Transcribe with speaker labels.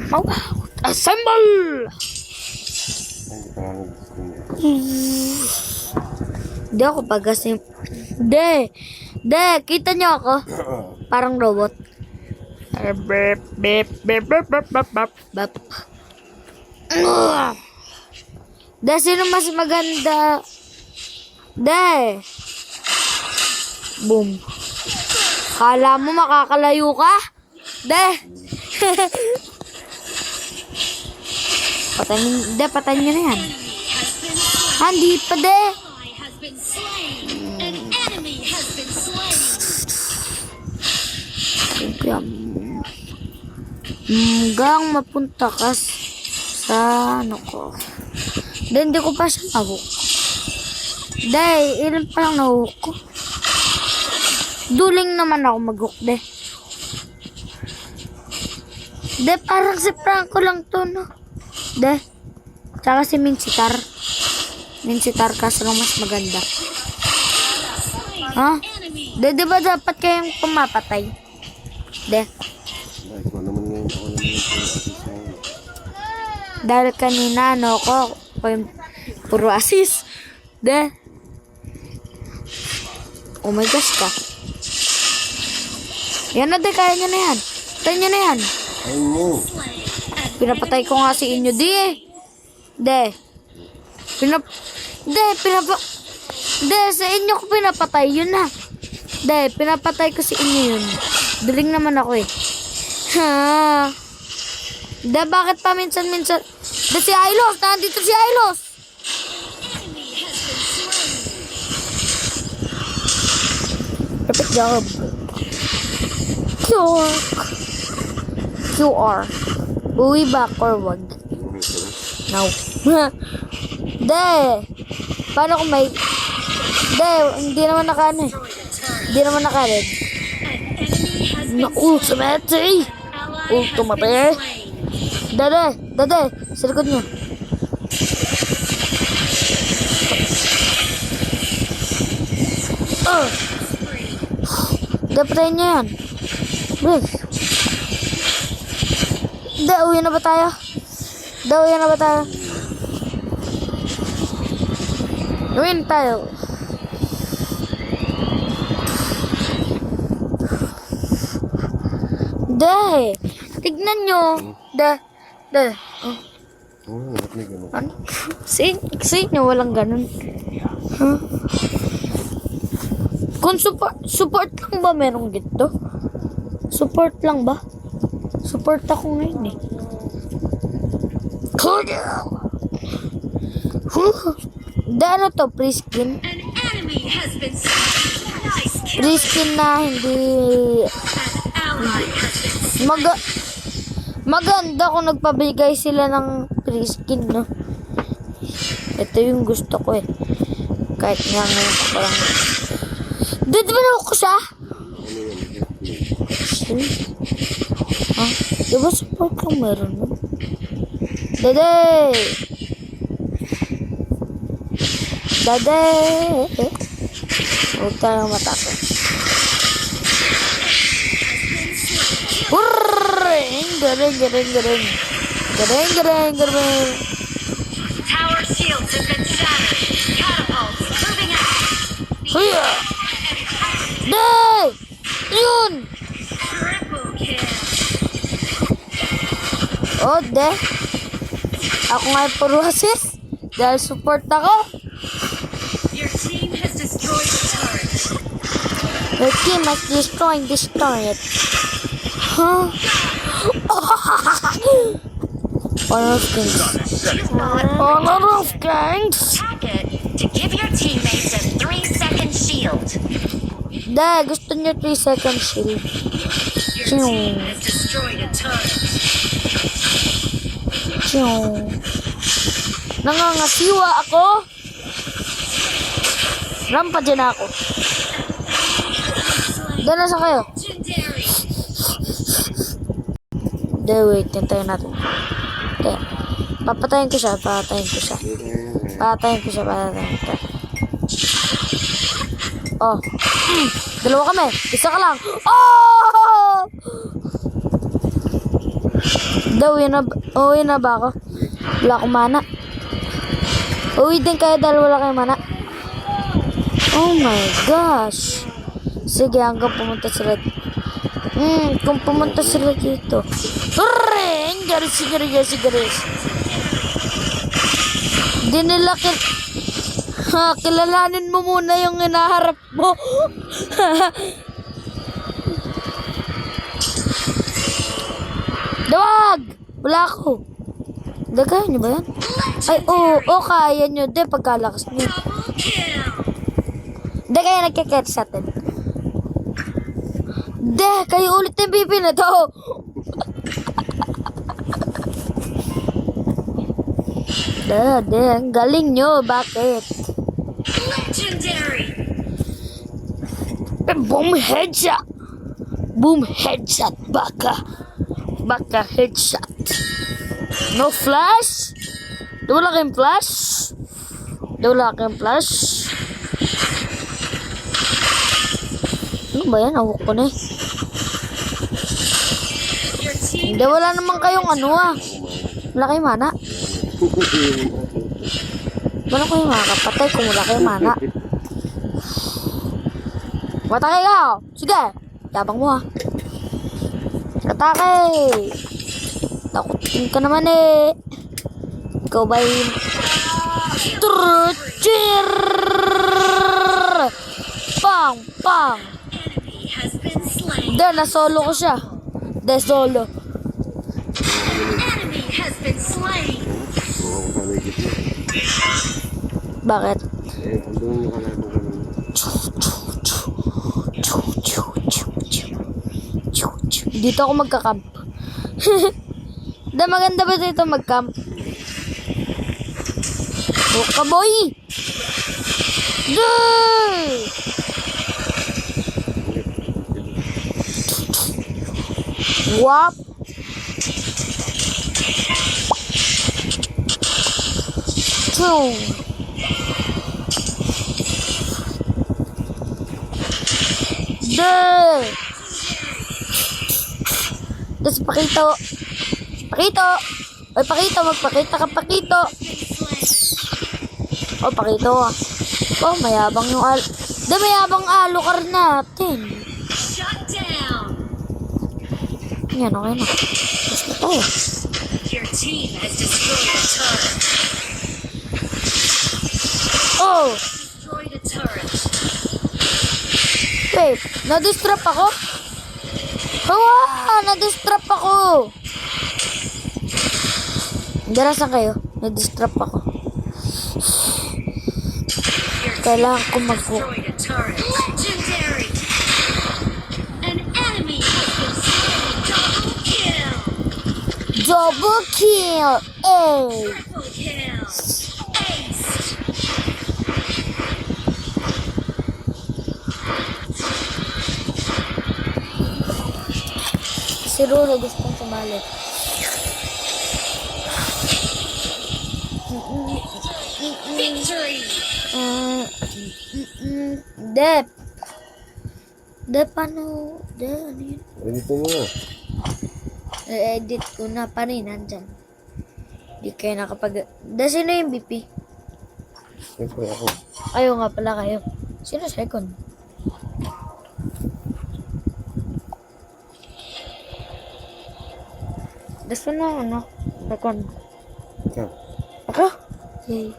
Speaker 1: Move out! Assemble! Hindi ako pag-asim. Hindi! Kita niyo ako? Parang robot. Bep, bep, bep, bep, bep, bep, bep, bep. Sino mas maganda? Boom. Kala mo makakalayo ka? Patayin niyo na yan. Hindi pa, Hanggang mapunta ka sa ano ko. Hindi ko pa siya nahuk. Ilan pa lang nahuk ko. Duling naman ako mag-hook, parang si Franco lang to, no? Tsaka si Minsitar. Minsitar kaso lang mas maganda. Ha? Di ba dapat kayong pumapatay? Dahil kanina, ako yung puro assist. Oh my gosh ka. Yan na, kaya nyo na yan. Kaya nyo na yan. Pinapatay ko nga si inyo, sa inyo ko pinapatay, yun na. Pinapatay ko si inyo yun. Duling naman ako Ha. Bakit pa minsan-minsan? Si Ailos, nandito si Ailos. Perfect job. QR. Uwi back or wag? No. Paano kung may... hindi naman Hindi naman naka-red. Ultimate! Ultimate! Sa likod nyo. Patayin nyo yan. Uwi na ba tayo? Uwi na tayo. Tignan nyo. Ano? Kasi nyo walang ganun. Kung support lang ba merong dito? Support lang ba? Support ako ngayon ano to? Pre-skin? Pre-skin na hindi... Maganda kung nagpabigay sila ng pre-skin, no? Ito yung gusto ko Kahit nga ngayon ko parang... Dito ba na ako siya? Diba support lang meron, no? Huwag tayong matakot. Garing.
Speaker 2: Tower shields have been shattered. Catapults moving out.
Speaker 1: Yun!
Speaker 2: Triple kill.
Speaker 1: Ako nga yung puro assist. Dahil support ako.
Speaker 2: Your team has destroyed the turret.
Speaker 1: Your team is destroying this turret. Huh? Honor of Kings. Honor of Kings.
Speaker 2: Attack it to give your teammates a 3-second shield.
Speaker 1: Gusto nyo 3-second shield.
Speaker 2: Your team has destroyed a turret.
Speaker 1: Nangangasiwa ako. Rampa dyan ako. Nasa kayo. Wait, hintayin natin. Papatayin ko siya. Oh. Dalawa kami. Isa ka lang. Oh! Uwi na ba ako? Wala akong mana. Uwi din kayo dahil wala kayong mana. Oh my gosh. Sige, hanggang pumunta sila. Kung pumunta sila dito. Ring! Garis. Di nila kilalanin mo muna yung hinaharap mo. Dawag! Wala ako. Kaya nyo ba yan? Ay, oo, kaya nyo. Di, pagkalakas nyo. Di, kaya nagkiketch sa atin. Di, kayo ulit yung BP na to. Di, ang galing nyo. Bakit?
Speaker 2: Legendary.
Speaker 1: Boom headshot. Boom headshot, baka. Baka headshot. No flash? Di wala kayong flash? Ano ba yan? Awak ko na eh.
Speaker 2: Your team
Speaker 1: Hindi, wala naman kayong ano ah. Wala kayong mana. Wala kayong makakapatay kung wala kayong mana. Matake ka! Sige! Yabang mo ah. Atake! Takutin ka naman eh. Ikaw ba yung... Truchir! Pang!
Speaker 2: enemy has been slain.
Speaker 1: Nasolo ko siya. Solo.
Speaker 2: Enemy has been slain.
Speaker 1: Bakit?
Speaker 3: Doon yung kalaban ko naman.
Speaker 1: Dito ako magka-camp. Maganda ba dito mag-camp? Buka boy! Wap! Chong! Tapos pakito. Oy, pakito. Magpakita ka, pakito. Oh, pakito ah. Oh, mayabang yung mayabang alukar natin.
Speaker 2: Shut down.
Speaker 1: Yan, okay na. Tapos na tayo.
Speaker 2: Your team has destroyed a turret.
Speaker 1: Oh!
Speaker 2: Destroyed a turret.
Speaker 1: Wait, na-distrap ako? Na-distrap ako. Darasan kayo. Na-distrap ako. Kailangan ko
Speaker 2: Destroyed a turret. Legendary. An enemy has been slain. Double kill.
Speaker 1: Double kill.
Speaker 2: Triple kill. Ace.
Speaker 1: Si Roro gustong sumali.
Speaker 2: Victory.
Speaker 1: Paano? Ano yun?
Speaker 3: Ganito mo nga.
Speaker 1: Edit ko na pa rin, nandyan. Di kayo nakapag... sino yung BP?
Speaker 3: Siyempre ako.
Speaker 1: Kayo nga pala kayo. Sino second? Sino second?
Speaker 3: Ikaw.
Speaker 1: Ako? Okay.